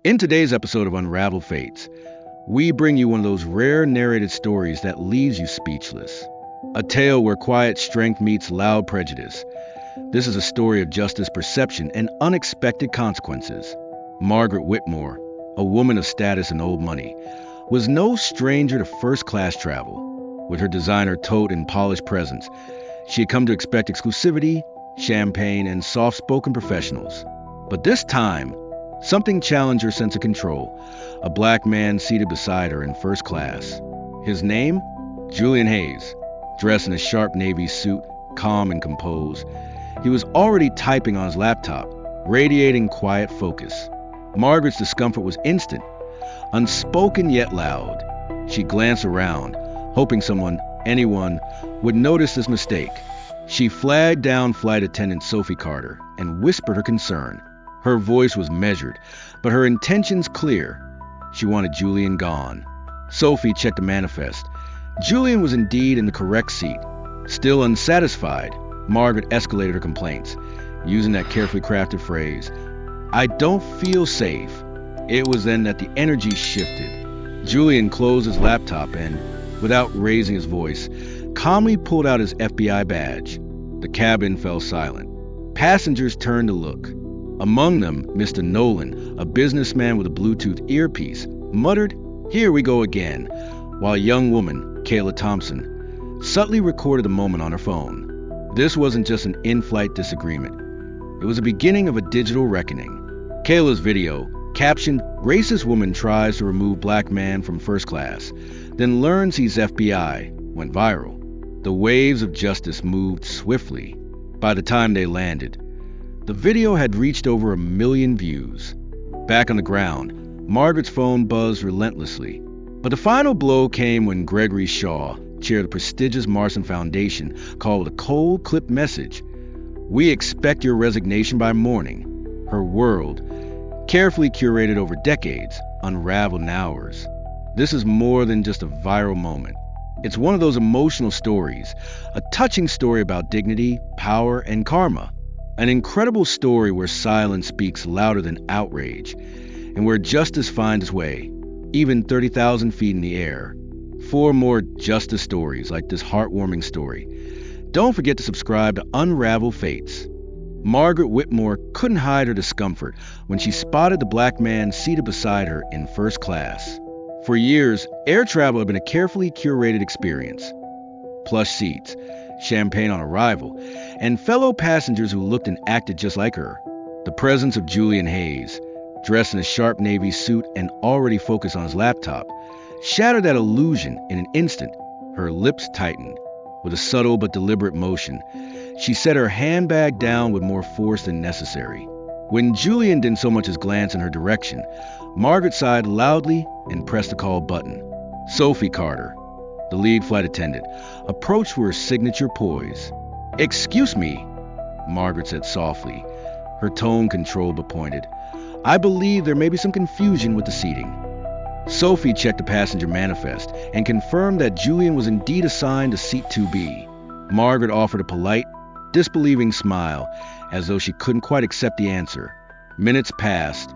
In today's episode of Unraveled Fates, we bring you one of those rare narrated stories that leaves you speechless. A tale where quiet strength meets loud prejudice. This is a story of justice perception and unexpected consequences. Margaret Whitmore, a woman of status and old money, was no stranger to first-class travel. With her designer tote and polished presence, she had come to expect exclusivity, champagne, and soft-spoken professionals. But this time, something challenged her sense of control. A black man seated beside her in first class. His name? Julian Hayes. Dressed in a sharp navy suit, calm and composed, he was already typing on his laptop, radiating quiet focus. Margaret's discomfort was instant, unspoken yet loud. She glanced around, hoping anyone, would notice this mistake. She flagged down flight attendant Sophie Carter and whispered her concern. Her voice was measured, but her intentions clear. She wanted Julian gone. Sophie checked the manifest. Julian was indeed in the correct seat. Still unsatisfied, Margaret escalated her complaints, using that carefully crafted phrase, "I don't feel safe." It was then that the energy shifted. Julian closed his laptop and, without raising his voice, calmly pulled out his FBI badge. The cabin fell silent. Passengers turned to look. Among them, Mr. Nolan, a businessman with a Bluetooth earpiece, muttered, "Here we go again," while a young woman, Kayla Thompson, subtly recorded the moment on her phone. This wasn't just an in-flight disagreement. It was the beginning of a digital reckoning. Kayla's video, captioned, "Racist woman tries to remove black man from first class, then learns he's FBI," went viral. The waves of justice moved swiftly. By the time they landed, the video had reached over 1 million views. Back on the ground, Margaret's phone buzzed relentlessly. But the final blow came when Gregory Shaw chaired the prestigious Marston Foundation called a cold, clipped message. "We expect your resignation by morning." Her world, carefully curated over decades, unraveled in hours. This is more than just a viral moment. It's one of those emotional stories, a touching story about dignity, power, and karma. An incredible story where silence speaks louder than outrage, and where justice finds its way, even 30,000 feet in the air. For more justice stories like this heartwarming story, don't forget to subscribe to Unraveled Fates. Margaret Whitmore couldn't hide her discomfort when she spotted the black man seated beside her in first class. For years, air travel had been a carefully curated experience. Plush seats, champagne on arrival, and fellow passengers who looked and acted just like her. The presence of Julian Hayes, dressed in a sharp navy suit and already focused on his laptop, shattered that illusion in an instant. Her lips tightened. With a subtle but deliberate motion, she set her handbag down with more force than necessary. When Julian didn't so much as glance in her direction, Margaret sighed loudly and pressed the call button. Sophie Carter, the lead flight attendant, approached with her signature poise. "Excuse me," Margaret said softly, her tone controlled but pointed. "I believe there may be some confusion with the seating." Sophie checked the passenger manifest and confirmed that Julian was indeed assigned to seat 2B. Margaret offered a polite, disbelieving smile, as though she couldn't quite accept the answer. Minutes passed,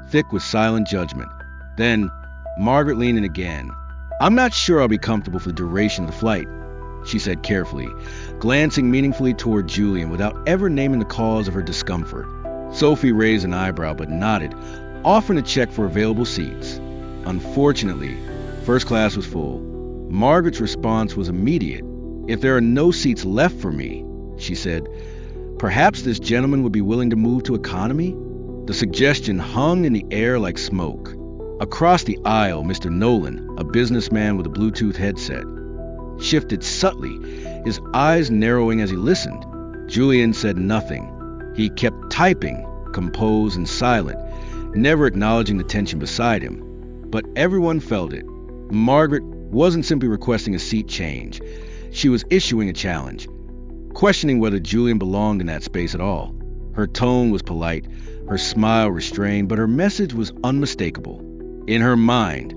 thick with silent judgment. Then, Margaret leaned in again. "I'm not sure I'll be comfortable for the duration of the flight," she said carefully, glancing meaningfully toward Julian without ever naming the cause of her discomfort. Sophie raised an eyebrow but nodded, offering to check for available seats. Unfortunately, first class was full. Margaret's response was immediate. "If there are no seats left for me," she said, "perhaps this gentleman would be willing to move to economy?" The suggestion hung in the air like smoke. Across the aisle, Mr. Nolan, a businessman with a Bluetooth headset, shifted subtly, his eyes narrowing as he listened. Julian said nothing. He kept typing, composed and silent, never acknowledging the tension beside him. But everyone felt it. Margaret wasn't simply requesting a seat change. She was issuing a challenge, questioning whether Julian belonged in that space at all. Her tone was polite, her smile restrained, but her message was unmistakable. In her mind,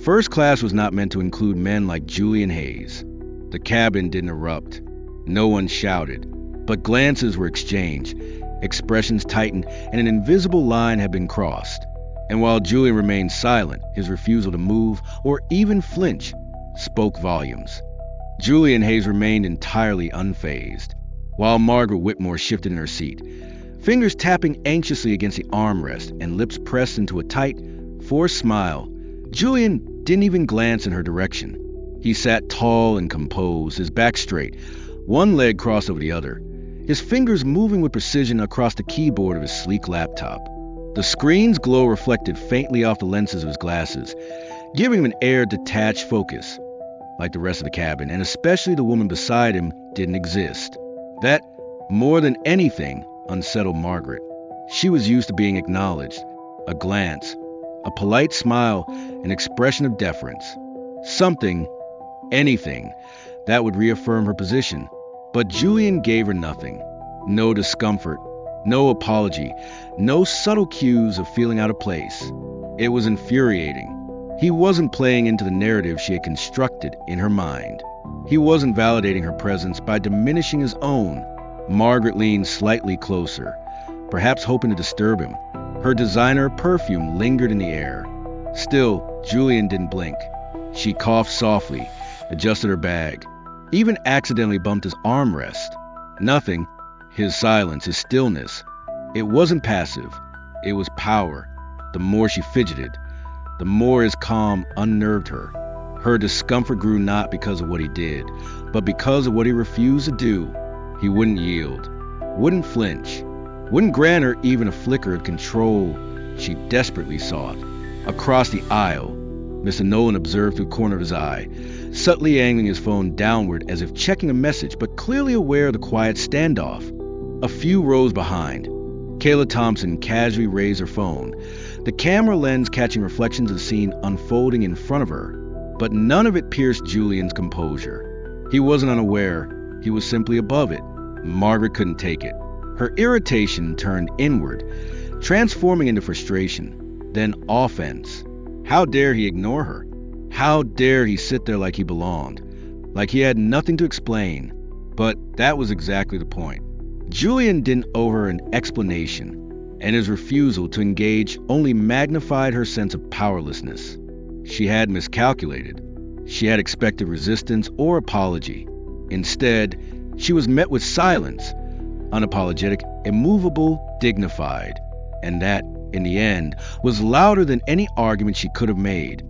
first class was not meant to include men like Julian Hayes. The cabin didn't erupt. No one shouted, but glances were exchanged, expressions tightened, and an invisible line had been crossed. And while Julian remained silent, his refusal to move or even flinch spoke volumes. Julian Hayes remained entirely unfazed, while Margaret Whitmore shifted in her seat, fingers tapping anxiously against the armrest and lips pressed into a tight, forced smile. Julian didn't even glance in her direction. He sat tall and composed, his back straight, one leg crossed over the other, his fingers moving with precision across the keyboard of his sleek laptop. The screen's glow reflected faintly off the lenses of his glasses, giving him an air of detached focus, like the rest of the cabin, and especially the woman beside him, didn't exist. That, more than anything, unsettled Margaret. She was used to being acknowledged, a glance, a polite smile, an expression of deference. Something, anything, that would reaffirm her position. But Julian gave her nothing. No discomfort, no apology, no subtle cues of feeling out of place. It was infuriating. He wasn't playing into the narrative she had constructed in her mind. He wasn't validating her presence by diminishing his own. Margaret leaned slightly closer, perhaps hoping to disturb him. Her designer perfume lingered in the air. Still, Julian didn't blink. She coughed softly, adjusted her bag, even accidentally bumped his armrest. Nothing. His silence, his stillness. It wasn't passive. It was power. The more she fidgeted, the more his calm unnerved her. Her discomfort grew not because of what he did, but because of what he refused to do. He wouldn't yield, wouldn't flinch, wouldn't grant her even a flicker of control she desperately sought. Across the aisle, Mr. Nolan observed through the corner of his eye, subtly angling his phone downward as if checking a message, but clearly aware of the quiet standoff. A few rows behind, Kayla Thompson casually raised her phone, the camera lens catching reflections of the scene unfolding in front of her. But none of it pierced Julian's composure. He wasn't unaware, he was simply above it. Margaret couldn't take it. Her irritation turned inward, transforming into frustration, then offense. How dare he ignore her? How dare he sit there like he belonged, like he had nothing to explain? But that was exactly the point. Julian didn't owe her an explanation, and his refusal to engage only magnified her sense of powerlessness. She had miscalculated. She had expected resistance or apology. Instead, she was met with silence, unapologetic, immovable, dignified, and that, in the end, was louder than any argument she could have made.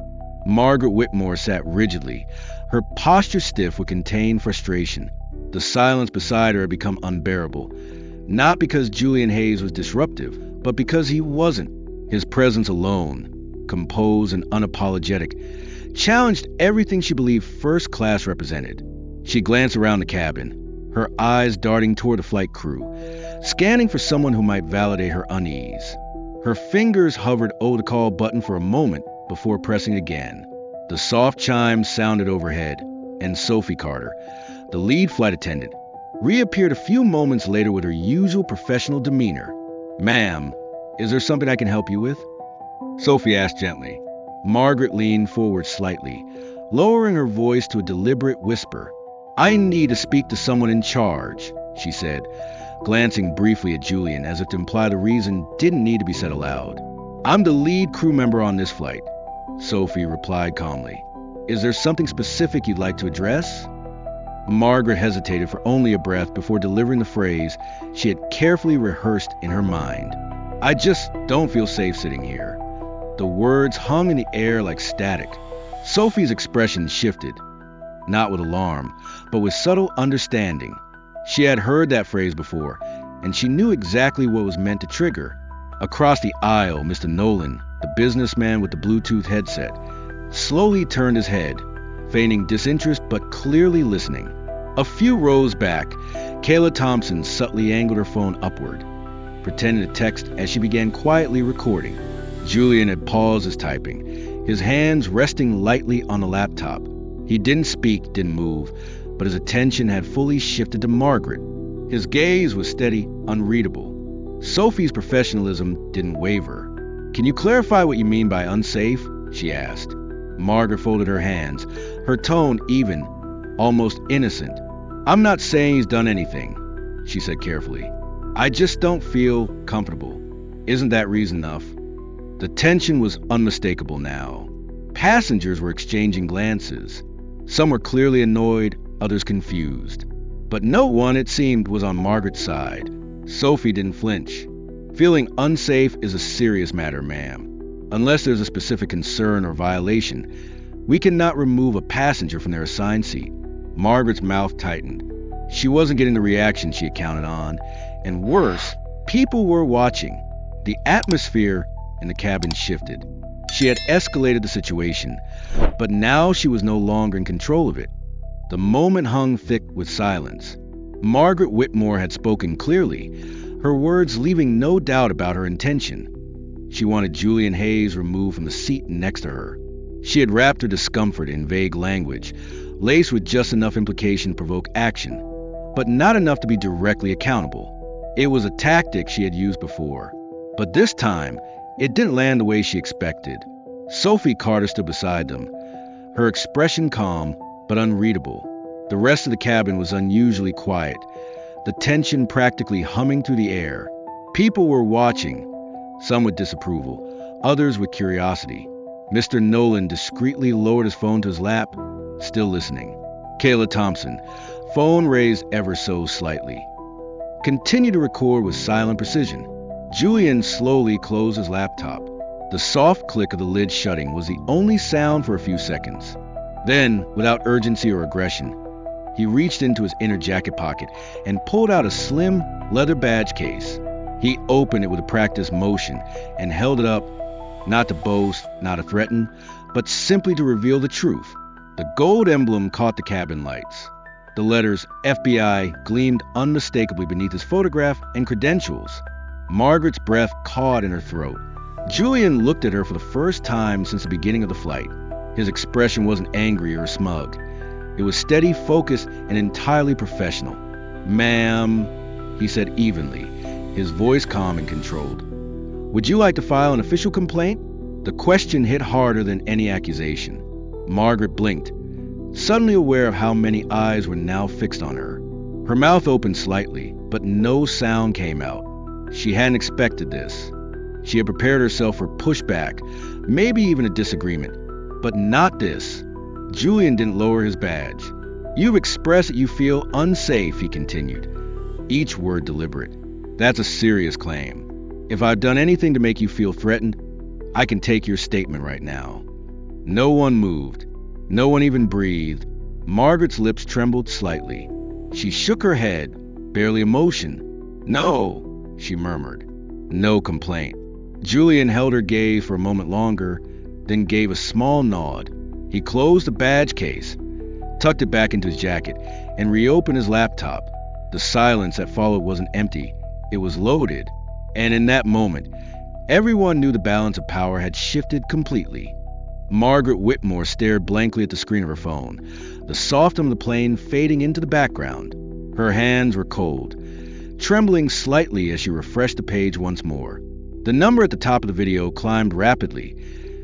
Margaret Whitmore sat rigidly, her posture stiff with contained frustration. The silence beside her had become unbearable, not because Julian Hayes was disruptive, but because he wasn't. His presence alone, composed and unapologetic, challenged everything she believed first class represented. She glanced around the cabin, her eyes darting toward the flight crew, scanning for someone who might validate her unease. Her fingers hovered over the call button for a moment before pressing again. The soft chime sounded overhead, and Sophie Carter, the lead flight attendant, reappeared a few moments later with her usual professional demeanor. "Ma'am, is there something I can help you with?" Sophie asked gently. Margaret leaned forward slightly, lowering her voice to a deliberate whisper. "I need to speak to someone in charge," she said, glancing briefly at Julian as if to imply the reason didn't need to be said aloud. "I'm the lead crew member on this flight," Sophie replied calmly. "Is there something specific you'd like to address?" Margaret hesitated for only a breath before delivering the phrase she had carefully rehearsed in her mind. "I just don't feel safe sitting here." The words hung in the air like static. Sophie's expression shifted, not with alarm, but with subtle understanding. She had heard that phrase before, and she knew exactly what was meant to trigger. Across the aisle, Mr. Nolan, the businessman with the Bluetooth headset, slowly turned his head, feigning disinterest but clearly listening. A few rows back, Kayla Thompson subtly angled her phone upward, pretending to text as she began quietly recording. Julian had paused his typing, his hands resting lightly on the laptop. He didn't speak, didn't move, but his attention had fully shifted to Margaret. His gaze was steady, unreadable. Sophie's professionalism didn't waver. "Can you clarify what you mean by unsafe?" she asked. Margaret folded her hands, her tone even, almost innocent. "I'm not saying he's done anything," she said carefully. "I just don't feel comfortable. Isn't that reason enough?" The tension was unmistakable now. Passengers were exchanging glances. Some were clearly annoyed, others confused. But no one, it seemed, was on Margaret's side. Sophie didn't flinch. Feeling unsafe is a serious matter, ma'am. Unless there's a specific concern or violation, we cannot remove a passenger from their assigned seat. Margaret's mouth tightened. She wasn't getting the reaction she had counted on, and worse, people were watching. The atmosphere in the cabin shifted. She had escalated the situation, but now she was no longer in control of it. The moment hung thick with silence. Margaret Whitmore had spoken clearly, her words leaving no doubt about her intention. She wanted Julian Hayes removed from the seat next to her. She had wrapped her discomfort in vague language, laced with just enough implication to provoke action, but not enough to be directly accountable. It was a tactic she had used before, but this time, it didn't land the way she expected. Sophie Carter stood beside them, her expression calm but unreadable. The rest of the cabin was unusually quiet, the tension practically humming through the air. People were watching, some with disapproval, others with curiosity. Mr. Nolan discreetly lowered his phone to his lap, still listening. Kayla Thompson, phone raised ever so slightly. Continued to record with silent precision. Julian slowly closed his laptop. The soft click of the lid shutting was the only sound for a few seconds. Then, without urgency or aggression, he reached into his inner jacket pocket and pulled out a slim leather badge case. He opened it with a practiced motion and held it up, not to boast, not to threaten, but simply to reveal the truth. The gold emblem caught the cabin lights. The letters FBI gleamed unmistakably beneath his photograph and credentials. Margaret's breath caught in her throat. Julian looked at her for the first time since the beginning of the flight. His expression wasn't angry or smug. It was steady, focused, and entirely professional. "Ma'am," he said evenly, his voice calm and controlled. "Would you like to file an official complaint?" The question hit harder than any accusation. Margaret blinked, suddenly aware of how many eyes were now fixed on her. Her mouth opened slightly, but no sound came out. She hadn't expected this. She had prepared herself for pushback, maybe even a disagreement. But not this. Julian didn't lower his badge. "You've expressed that you feel unsafe," he continued, each word deliberate. "That's a serious claim. If I've done anything to make you feel threatened, I can take your statement right now." No one moved. No one even breathed. Margaret's lips trembled slightly. She shook her head, barely a motion. "No," she murmured. No complaint. Julian held her gaze for a moment longer, then gave a small nod. He closed the badge case, tucked it back into his jacket, and reopened his laptop. The silence that followed wasn't empty. It was loaded. And in that moment, everyone knew the balance of power had shifted completely. Margaret Whitmore stared blankly at the screen of her phone, the soft hum of the plane fading into the background. Her hands were cold, trembling slightly as she refreshed the page once more. The number at the top of the video climbed rapidly.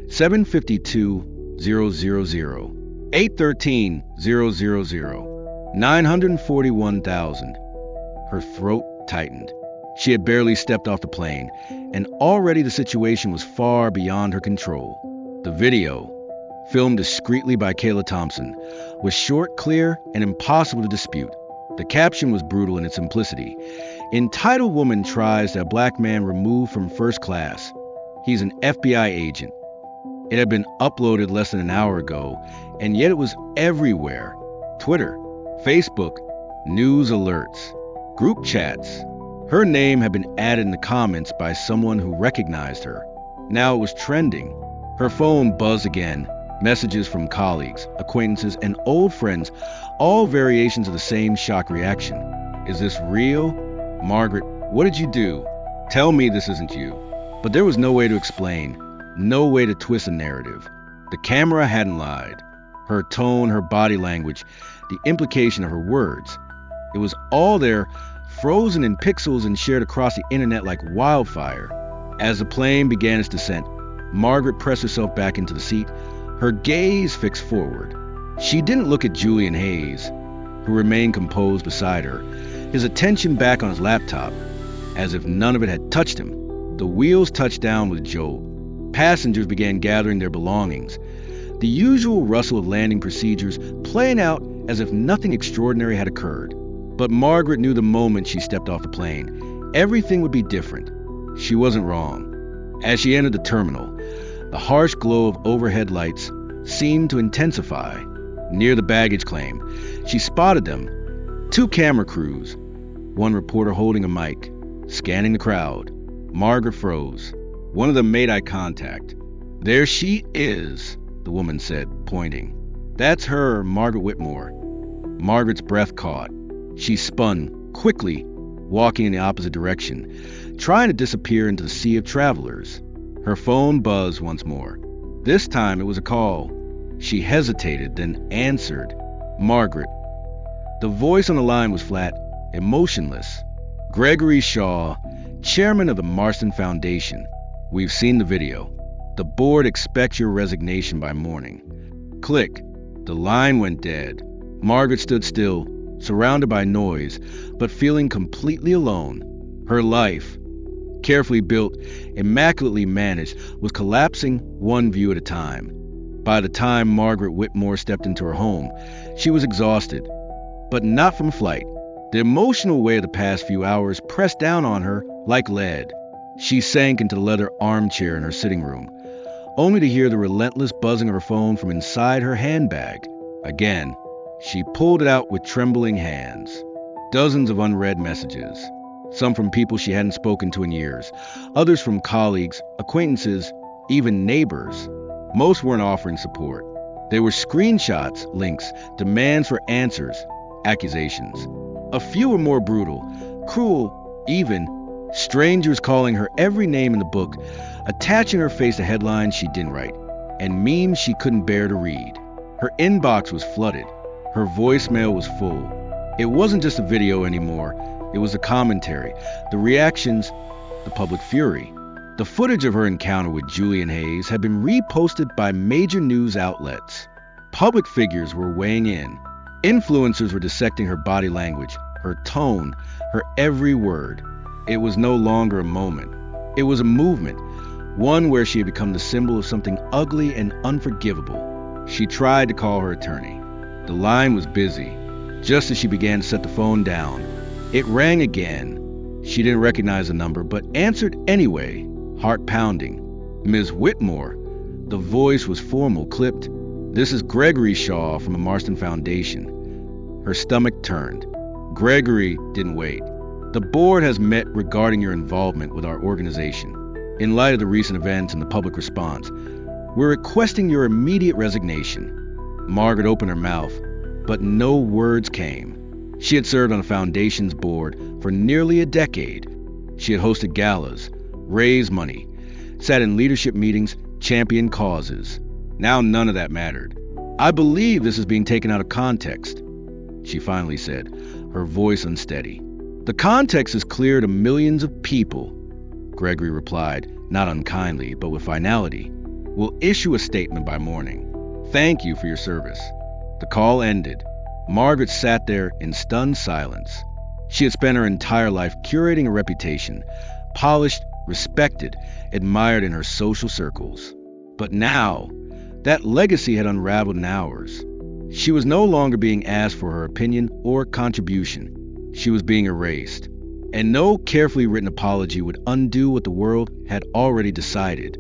752,000, 813,000, 941,000. Her throat tightened. She had barely stepped off the plane, and already the situation was far beyond her control. The video, filmed discreetly by Kayla Thompson, was short, clear, and impossible to dispute. The caption was brutal in its simplicity. "Entitled woman tries to have black man removed from first class. He's an FBI agent." It had been uploaded less than an hour ago, and yet it was everywhere. Twitter, Facebook, news alerts, group chats. Her name had been added in the comments by someone who recognized her. Now it was trending. Her phone buzzed again. Messages from colleagues, acquaintances, and old friends, all variations of the same shock reaction. "Is this real? Margaret, what did you do? Tell me this isn't you." But there was no way to explain, no way to twist a narrative. The camera hadn't lied. Her tone, her body language, the implication of her words. It was all there, frozen in pixels and shared across the internet like wildfire. As the plane began its descent, Margaret pressed herself back into the seat, her gaze fixed forward. She didn't look at Julian Hayes, who remained composed beside her, his attention back on his laptop, as if none of it had touched him. The wheels touched down with a jolt. Passengers began gathering their belongings, the usual rustle of landing procedures playing out as if nothing extraordinary had occurred. But Margaret knew the moment she stepped off the plane, everything would be different. She wasn't wrong. As she entered the terminal, the harsh glow of overhead lights seemed to intensify. Near the baggage claim, she spotted them, 2 camera crews, one reporter holding a mic, scanning the crowd. Margaret froze. One of them made eye contact. "There she is," the woman said, pointing. "That's her, Margaret Whitmore." Margaret's breath caught. She spun, quickly, walking in the opposite direction, trying to disappear into the sea of travelers. Her phone buzzed once more. This time it was a call. She hesitated, then answered. "Margaret." The voice on the line was flat, emotionless. "Gregory Shaw, chairman of the Marston Foundation. We've seen the video. The board expects your resignation by morning." Click. The line went dead. Margaret stood still, surrounded by noise, but feeling completely alone. Her life, carefully built, immaculately managed, was collapsing one view at a time. By the time Margaret Whitmore stepped into her home, she was exhausted, but not from flight. The emotional weight of the past few hours pressed down on her like lead. She sank into the leather armchair in her sitting room, only to hear the relentless buzzing of her phone from inside her handbag. Again, she pulled it out with trembling hands. Dozens of unread messages, some from people she hadn't spoken to in years, others from colleagues, acquaintances, even neighbors. Most weren't offering support. They were screenshots, links, demands for answers, accusations. A few were more brutal, cruel, even. Strangers calling her every name in the book, attaching her face to headlines she didn't write, and memes she couldn't bear to read. Her inbox was flooded. Her voicemail was full. It wasn't just a video anymore. It was the commentary, the reactions, the public fury. The footage of her encounter with Julian Hayes had been reposted by major news outlets. Public figures were weighing in. Influencers were dissecting her body language, her tone, her every word. It was no longer a moment. It was a movement, one where she had become the symbol of something ugly and unforgivable. She tried to call her attorney. The line was busy. Just as she began to set the phone down, it rang again. She didn't recognize the number, but answered anyway, heart pounding. "Ms. Whitmore." The voice was formal, clipped. "This is Gregory Shaw from the Marston Foundation." Her stomach turned. Gregory didn't wait. "The board has met regarding your involvement with our organization. In light of the recent events and the public response, we're requesting your immediate resignation." Margaret opened her mouth, but no words came. She had served on the foundation's board for nearly a decade. She had hosted galas, raised money, sat in leadership meetings, championed causes. Now none of that mattered. "I believe this is being taken out of context," she finally said, her voice unsteady. "The context is clear to millions of people," Gregory replied, not unkindly, but with finality. "We'll issue a statement by morning. Thank you for your service." The call ended. Margaret sat there in stunned silence. She had spent her entire life curating a reputation, polished, respected, admired in her social circles. But now, that legacy had unraveled in hours. She was no longer being asked for her opinion or contribution. She was being erased. And no carefully written apology would undo what the world had already decided.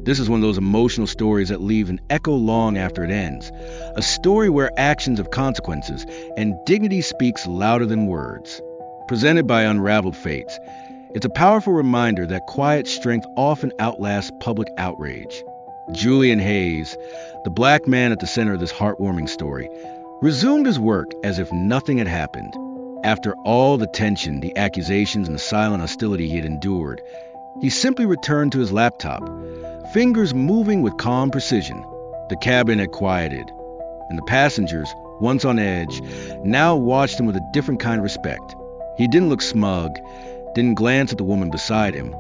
This is one of those emotional stories that leave an echo long after it ends. A story where actions have consequences and dignity speaks louder than words. Presented by Unraveled Fates, it's a powerful reminder that quiet strength often outlasts public outrage. Julian Hayes, the black man at the center of this heartwarming story, resumed his work as if nothing had happened. After all the tension, the accusations, and the silent hostility he had endured, he simply returned to his laptop, fingers moving with calm precision. The cabin had quieted, and the passengers, once on edge, now watched him with a different kind of respect. He didn't look smug, didn't glance at the woman beside him,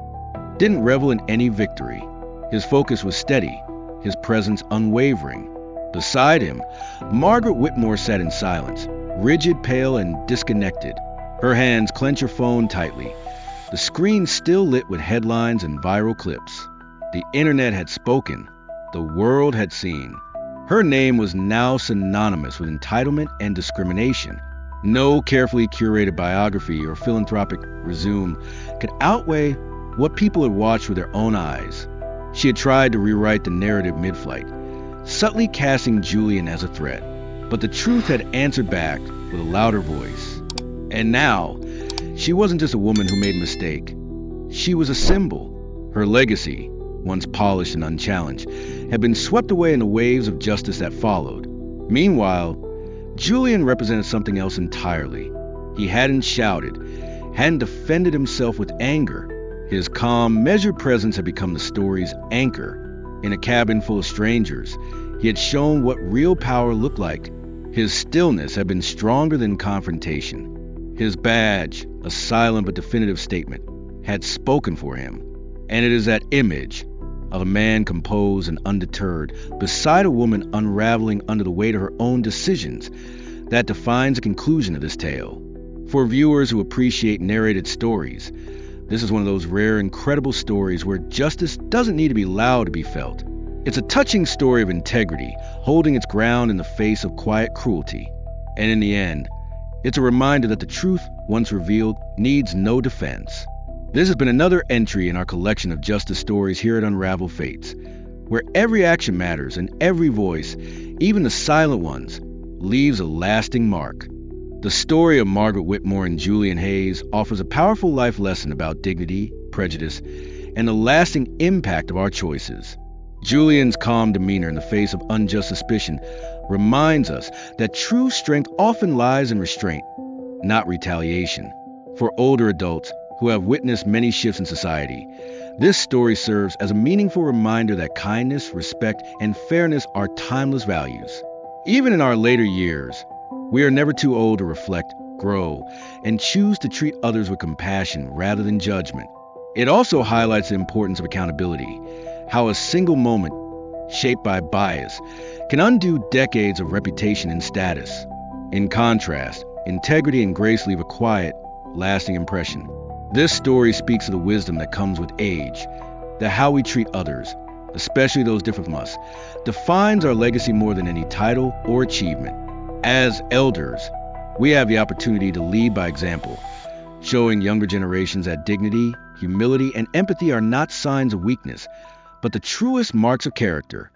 didn't revel in any victory. His focus was steady, his presence unwavering. Beside him, Margaret Whitmore sat in silence, rigid, pale, and disconnected. Her hands clenched her phone tightly, the screen still lit with headlines and viral clips. The internet had spoken. The world had seen. Her name was now synonymous with entitlement and discrimination. No carefully curated biography or philanthropic resume could outweigh what people had watched with their own eyes. She had tried to rewrite the narrative mid-flight, subtly casting Julian as a threat, but the truth had answered back with a louder voice. And now, she wasn't just a woman who made a mistake. She was a symbol. Her legacy, once polished and unchallenged, had been swept away in the waves of justice that followed. Meanwhile, Julian represented something else entirely. He hadn't shouted, hadn't defended himself with anger. His calm, measured presence had become the story's anchor. In a cabin full of strangers, he had shown what real power looked like. His stillness had been stronger than confrontation. His badge, a silent but definitive statement, had spoken for him. And it is that image of a man composed and undeterred beside a woman unraveling under the weight of her own decisions that defines the conclusion of this tale. For viewers who appreciate narrated stories, this is one of those rare, incredible stories where justice doesn't need to be loud to be felt. It's a touching story of integrity, holding its ground in the face of quiet cruelty. And in the end, it's a reminder that the truth, once revealed, needs no defense. This has been another entry in our collection of justice stories here at Unraveled Fates, where every action matters and every voice, even the silent ones, leaves a lasting mark. The story of Margaret Whitmore and Julian Hayes offers a powerful life lesson about dignity, prejudice, and the lasting impact of our choices. Julian's calm demeanor in the face of unjust suspicion reminds us that true strength often lies in restraint, not retaliation. For older adults who have witnessed many shifts in society, this story serves as a meaningful reminder that kindness, respect, and fairness are timeless values. Even in our later years, we are never too old to reflect, grow, and choose to treat others with compassion rather than judgment. It also highlights the importance of accountability, how a single moment, shaped by bias, can undo decades of reputation and status. In contrast, integrity and grace leave a quiet, lasting impression. This story speaks of the wisdom that comes with age, that how we treat others, especially those different from us, defines our legacy more than any title or achievement. As elders, we have the opportunity to lead by example, showing younger generations that dignity, humility, and empathy are not signs of weakness, but the truest marks of character.